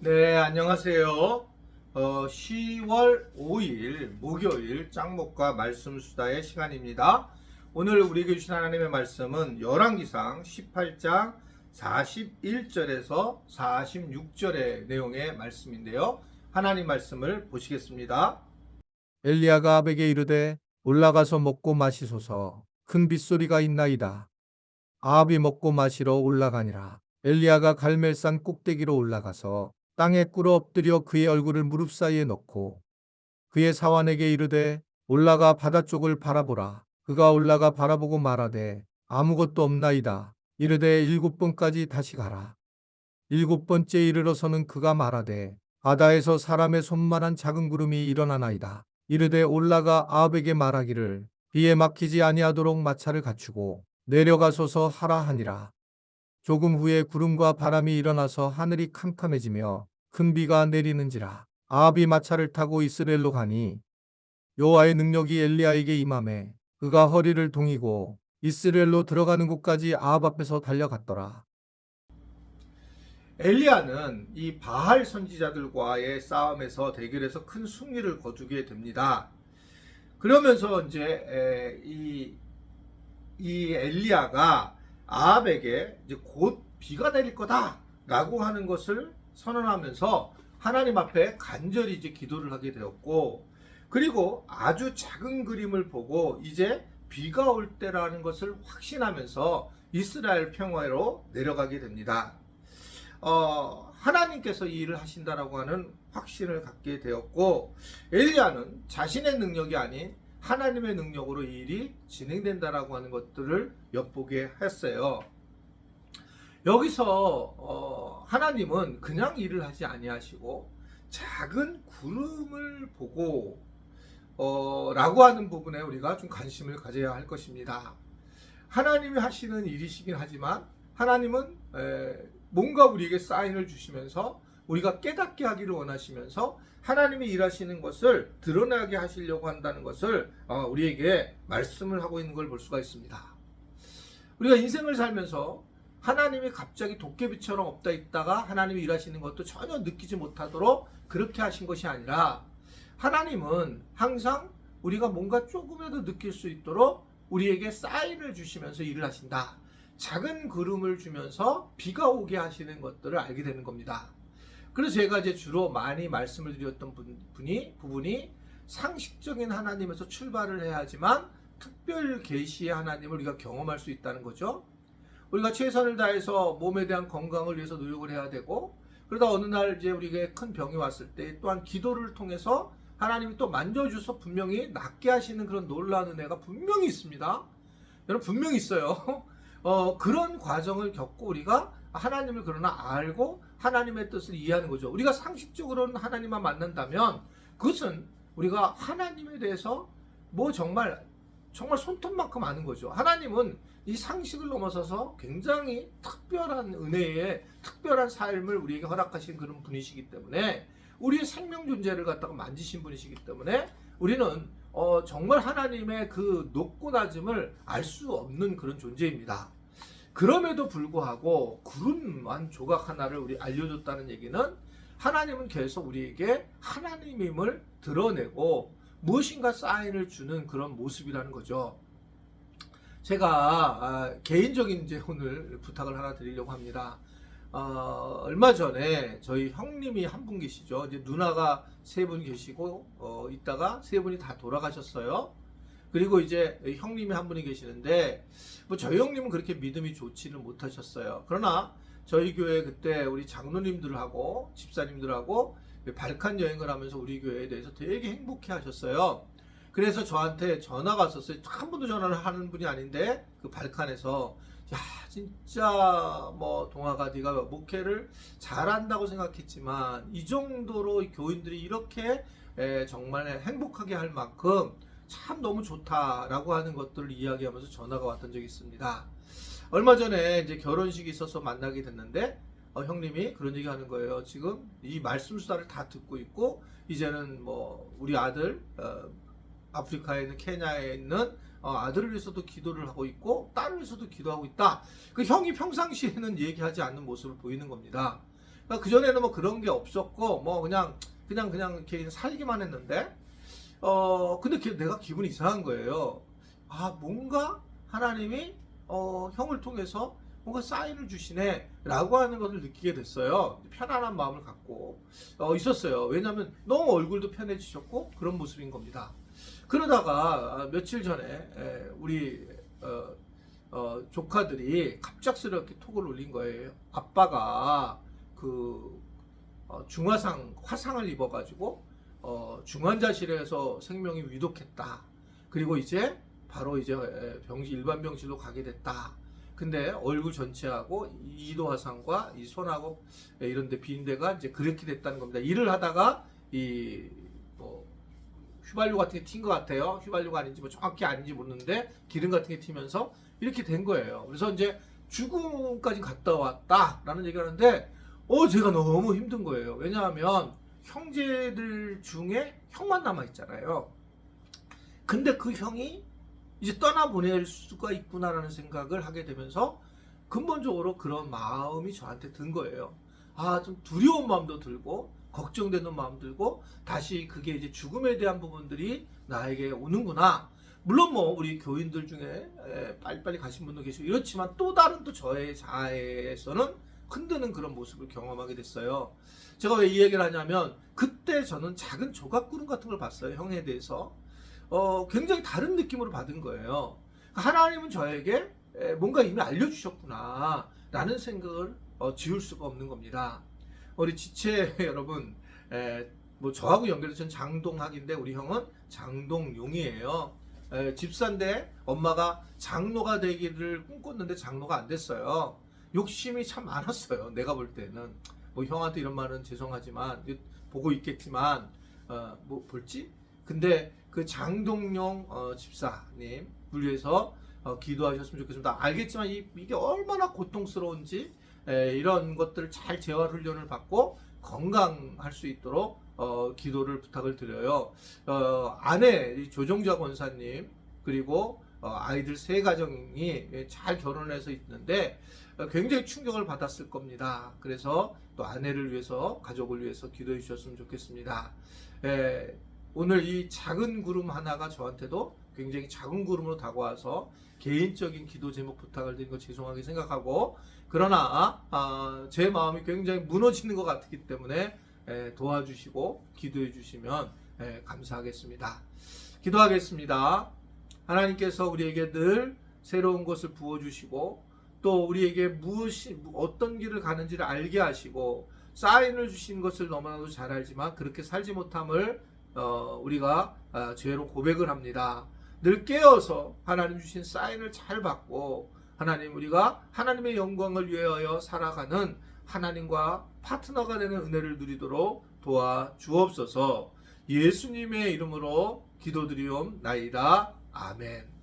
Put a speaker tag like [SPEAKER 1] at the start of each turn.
[SPEAKER 1] 네, 안녕하세요. 10월 5일 목요일 짱목과 말씀 수다의 시간입니다. 오늘 우리에게 주신 하나님의 말씀은 열왕기상 18장 41절에서 46절의 내용의 말씀인데요. 하나님 말씀을 보시겠습니다.
[SPEAKER 2] 엘리야가 아합에게 이르되 올라가서 먹고 마시소서. 큰 빗소리가 있나이다. 아합이 먹고 마시러 올라가니라. 엘리야가 갈멜산 꼭대기로 올라가서 땅에 꿇어 엎드려 그의 얼굴을 무릎 사이에 넣고 그의 사환에게 이르되 올라가 바다 쪽을 바라보라. 그가 올라가 바라보고 말하되 아무것도 없나이다. 이르되 7번까지 다시 가라. 7번째 이르러서는 그가 말하되 바다에서 사람의 손만한 작은 구름이 일어나나이다. 이르되 올라가 아합에게 말하기를 비에 막히지 아니하도록 마차를 갖추고 내려가소서 하라 하니라. 조금 후에 구름과 바람이 일어나서 하늘이 캄캄해지며 큰 비가 내리는지라. 아합이 마차를 타고 이스라엘로 가니 여호와의 능력이 엘리야에게 임하매 그가 허리를 동이고 이스라엘로 들어가는 곳까지 아합 앞에서 달려갔더라.
[SPEAKER 1] 엘리야는 이 바알 선지자들과의 싸움에서 대결에서 큰 승리를 거두게 됩니다. 그러면서 이제 이 엘리야가 아합에게 이제 곧 비가 내릴 거다라고 하는 것을 선언하면서 하나님 앞에 간절히 이제 기도를 하게 되었고, 그리고 아주 작은 그림을 보고 이제 비가 올 때라는 것을 확신하면서 이스라엘 평화로 내려가게 됩니다. 하나님께서 이 일을 하신다라고 하는 확신을 갖게 되었고, 엘리야는 자신의 능력이 아닌 하나님의 능력으로 이 일이 진행된다라고 하는 것들을 엿보게 했어요. 여기서 하나님은 그냥 일을 하지 아니하시고 작은 구름을 보고 라고 하는 부분에 우리가 좀 관심을 가져야 할 것입니다. 하나님이 하시는 일이시긴 하지만 하나님은 뭔가 우리에게 사인을 주시면서 우리가 깨닫게 하기를 원하시면서 하나님이 일하시는 것을 드러나게 하시려고 한다는 것을 우리에게 말씀을 하고 있는 걸 볼 수가 있습니다. 우리가 인생을 살면서 하나님이 갑자기 도깨비처럼 없다 있다가 하나님이 일하시는 것도 전혀 느끼지 못하도록 그렇게 하신 것이 아니라, 하나님은 항상 우리가 뭔가 조금이라도 느낄 수 있도록 우리에게 사인을 주시면서 일을 하신다. 작은 구름을 주면서 비가 오게 하시는 것들을 알게 되는 겁니다. 그래서 제가 이제 주로 많이 말씀을 드렸던 부분이 상식적인 하나님에서 출발을 해야 하지만 특별 계시의 하나님을 우리가 경험할 수 있다는 거죠. 우리가 최선을 다해서 몸에 대한 건강을 위해서 노력을 해야 되고, 그러다 어느 날 이제 우리에게 큰 병이 왔을 때 또한 기도를 통해서 하나님이 또 만져주셔서 분명히 낫게 하시는 그런 놀라운 은혜가 분명히 있습니다. 여러분, 분명히 있어요. 그런 과정을 겪고 우리가 하나님을 그러나 알고 하나님의 뜻을 이해하는 거죠. 우리가 상식적으로는 하나님만 만난다면 그것은 우리가 하나님에 대해서 뭐 정말 손톱만큼 아는 거죠. 하나님은 이 상식을 넘어서서 굉장히 특별한 은혜의 특별한 삶을 우리에게 허락하신 그런 분이시기 때문에, 우리의 생명 존재를 갖다가 만지신 분이시기 때문에 우리는 정말 하나님의 그 높고 낮음을 알 수 없는 그런 존재입니다. 그럼에도 불구하고 구름만 조각 하나를 우리 알려줬다는 얘기는 하나님은 계속 우리에게 하나님임을 드러내고 무엇인가 사인을 주는 그런 모습이라는 거죠. 제가 개인적인 이제 오늘 부탁을 하나 드리려고 합니다. 얼마 전에 저희 형님이 한 분 계시죠. 이제 누나가 3분 계시고 있다가 3분이 다 돌아가셨어요. 그리고 이제 형님이 한 분이 계시는데, 뭐 저희 형님은 그렇게 믿음이 좋지는 못하셨어요. 그러나 저희 교회 그때 우리 장로님들하고 집사님들하고 발칸 여행을 하면서 우리 교회에 대해서 되게 행복해 하셨어요. 그래서 저한테 전화가 왔었어요. 한 번도 전화를 하는 분이 아닌데 그 발칸에서, 야 진짜 뭐 동아가 네가 목회를 잘한다고 생각했지만 이 정도로 교인들이 이렇게 정말 행복하게 할 만큼 참 너무 좋다라고 하는 것들을 이야기하면서 전화가 왔던 적이 있습니다. 얼마 전에 이제 결혼식이 있어서 만나게 됐는데 형님이 그런 얘기 하는 거예요. 지금 이 말씀 수다를 다 듣고 있고 이제는 뭐 우리 아들 아프리카에 있는 케냐에 있는 아들을 위해서도 기도를 하고 있고 딸을 위해서도 기도하고 있다. 그 형이 평상시에는 얘기하지 않는 모습을 보이는 겁니다. 그 전에는 뭐 그런 게 없었고 뭐 그냥 이렇게 살기만 했는데 근데 내가 기분이 이상한 거예요. 아, 뭔가 하나님이 형을 통해서 뭔가 사인을 주시네 라고 하는 것을 느끼게 됐어요. 편안한 마음을 갖고 있었어요. 왜냐하면 너무 얼굴도 편해지셨고 그런 모습인 겁니다. 그러다가 며칠 전에 우리 조카들이 갑작스럽게 톡을 올린 거예요. 아빠가 그 중화상 화상을 입어가지고 중환자실에서 생명이 위독했다. 그리고 이제 바로 이제 일반 병실로 가게 됐다. 근데 얼굴 전체하고 이도 화상과 이 손하고 이런데 빈대가 이제 그렇게 됐다는 겁니다. 일을 하다가 뭐 휘발유 같은 게 튄 것 같아요. 휘발유가 아닌지 뭐 정확히 아닌지 모르는데 기름 같은 게 튀면서 이렇게 된 거예요. 그래서 이제 죽음까지 갔다 왔다라는 얘기를 하는데 제가 너무 힘든 거예요. 왜냐하면 형제들 중에 형만 남아 있잖아요. 근데 그 형이 이제 떠나보낼 수가 있구나라는 생각을 하게 되면서 근본적으로 그런 마음이 저한테 든 거예요. 아, 좀 두려운 마음도 들고 걱정되는 마음 들고 다시 그게 이제 죽음에 대한 부분들이 나에게 오는구나. 물론 뭐 우리 교인들 중에 빨리빨리 가신 분도 계시고 이렇지만 또 다른 또 저의 자아에서는 흔드는 그런 모습을 경험하게 됐어요. 제가 왜 이 얘기를 하냐면 그때 저는 작은 조각구름 같은 걸 봤어요. 형에 대해서. 굉장히 다른 느낌으로 받은 거예요. 하나님은 저에게 뭔가 이미 알려주셨구나 라는 생각을 지울 수가 없는 겁니다. 우리 지체 여러분, 뭐 저하고 연결돼서 장동학인데 우리 형은 장동용이에요. 집사인데 엄마가 장로가 되기를 꿈꿨는데 장로가 안 됐어요. 욕심이 참 많았어요. 내가 볼 때는. 뭐 형한테 이런 말은 죄송하지만 보고 있겠지만 뭐 볼지? 근데 그 장동용 집사님 위해서 기도하셨으면 좋겠습니다. 알겠지만 이게 얼마나 고통스러운지 이런 것들을 잘 재활 훈련을 받고 건강할 수 있도록 기도를 부탁을 드려요. 아내 조정자 권사님 그리고 아이들 세 가정이 잘 결혼해서 있는데 굉장히 충격을 받았을 겁니다. 그래서 또 아내를 위해서 가족을 위해서 기도해 주셨으면 좋겠습니다. 오늘 이 작은 구름 하나가 저한테도 굉장히 작은 구름으로 다가와서 개인적인 기도 제목 부탁을 드린 거 죄송하게 생각하고 그러나 제 마음이 굉장히 무너지는 것 같기 때문에 도와주시고 기도해 주시면 감사하겠습니다. 기도하겠습니다. 하나님께서 우리에게 늘 새로운 것을 부어주시고 또 우리에게 어떤 길을 가는지를 알게 하시고 사인을 주신 것을 너무나도 잘 알지만 그렇게 살지 못함을 우리가 죄로 고백을 합니다. 늘 깨어서 하나님 주신 사인을 잘 받고 하나님 우리가 하나님의 영광을 위하여 살아가는 하나님과 파트너가 되는 은혜를 누리도록 도와 주옵소서. 예수님의 이름으로 기도드리옵나이다. 아멘.